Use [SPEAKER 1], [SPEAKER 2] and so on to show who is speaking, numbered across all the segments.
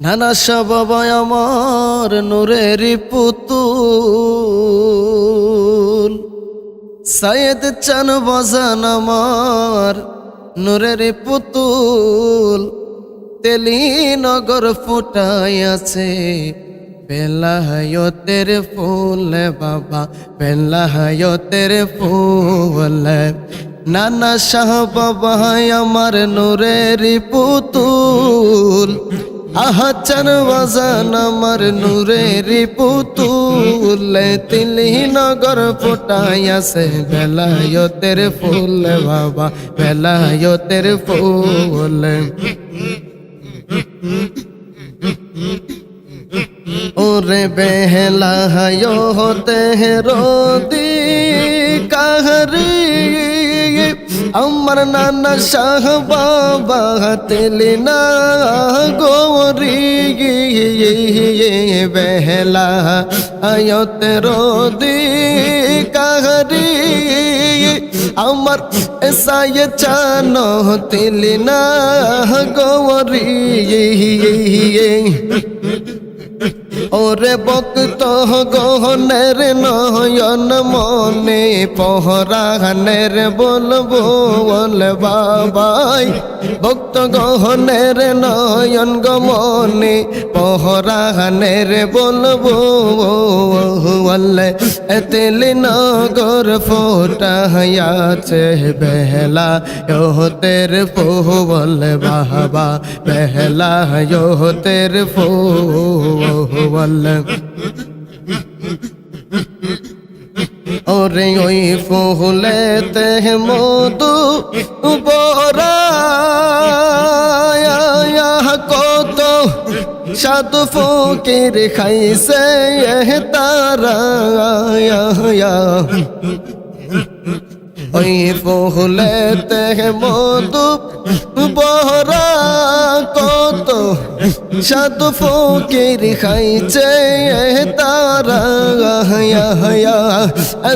[SPEAKER 1] নানা শাহ বাবা আমার নূরের পুতুল, সাইয়েদ চান বাজান আমার নূরের পুতুল, তেলি নগর ফুটাই আছে বেলায়তের ফুল বাবা, বেলায়তের ফুল। নানা শাহ বাবা আমার নূরের পুতুল, আহা চান বাজান আমার নূরের পুতুল, তিলি নগর ফুটাই আছে বেলায়তের ফুল বাবা, বেলায়তের ফুল। ওরে বেলায় হতে রোদি কাহরি আমার নানা শাহ বাবা তেলি না গৌরি, বেহলা আয়ত রোদি কাহরি আমার সায়ে চানো তেলি না গৌরি। ওরে বক্ত গহনের নয়ন মনে পহরানের বলবো বল বাবাই, ভক্ত গহনের নয়ন গমনে পহরানের বলবো বলে, তেলি নগর ফোটাইয়াছে বেহলা তের ফুল বাবা, বেহলা তের ফুল। ওরে ওই ফুলেতে মধু বরায়া কত সাধু ফকির খাইছে তারা, ওই ফুলেতে মধু বহরা কত সাধু ফকির খাইছে তারা,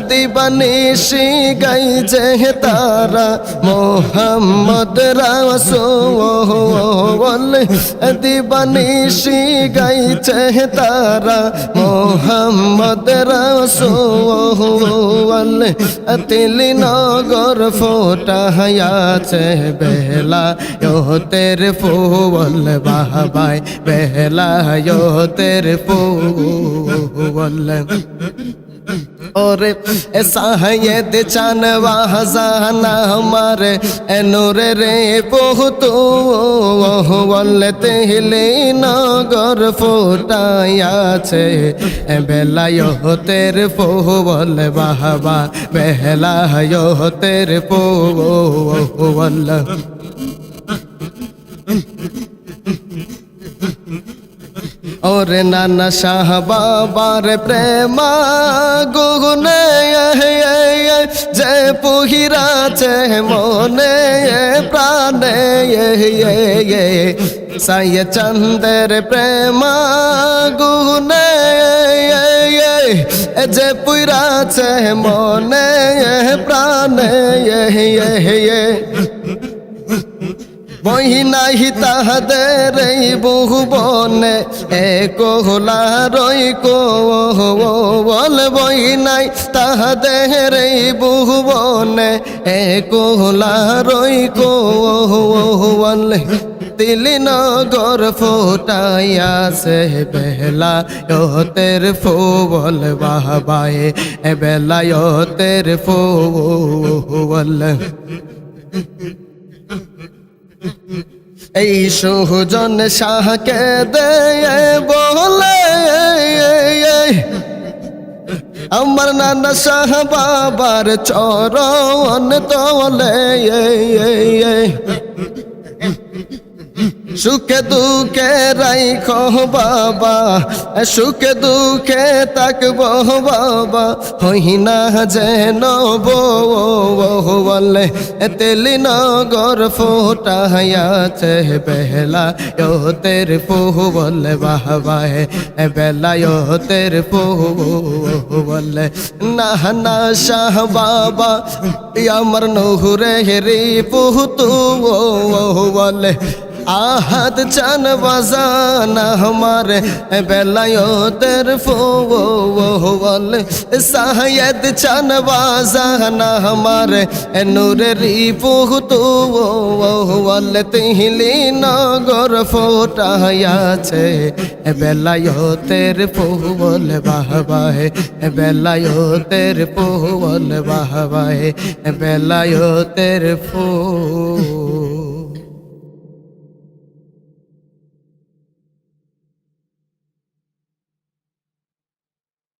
[SPEAKER 1] দিবানিশি গাইছে তারা মোহাম্মদ রাসূল, দিবানিশি গাইছে তারা মোহাম্মদ রাসূল, তিলি নগর ফোটাইয়াছে বেলায়তের ফুল বাবাই, বেলায়তের ফুল। ওরে সাইয়েদ চান বাজান আমার নূরে রে পুতুল, তেলি নগর ফুটাইয়াছে বেলায়তের ফুল বাবা, বেলায়তের ফুল। ওরে নানা শাহ বাবার প্রেমা গুনে যে পুহিরাছে মনে প্রাণে, সাইয়ে চন্দের প্রেমা গুনে যে পুরাছে মনে প্রাণে, বহি নাহি তাহাদের এই বহুবনে একলা রই কোল, বহি নাই তাহাদের এই বহুবনে একলা রই কোল, তিলি নগর ফোটাইয়াছে বেলায়তের ফুল বাবাই, বেলায়তের ফুল। এই সুজন শাহকে দে বলে আমার নানা শাহ বাবার চরণ তলে, সুখে দুঃখে রাইখো বাবা, সুখে দুঃখে তাকবো বাবা, হই না যেন বলে, তেলি নগর ফোটাইয়াছে বেলায়তের ফুল বাবা, বেলায়তের ফুল। নানা শাহ বাবা আমার নহুরে হেরি পুতুল, आहद चन बजाना हमारे बेलायोतर फूल सायद चन बजाना हमारे नूरेरी पुहतू तिहली नगर फोटायाছে বেলায়েতের ফুল বাহবাহে বেলায়েতের ফুল বাহবাহে বেলায়েতের ফুল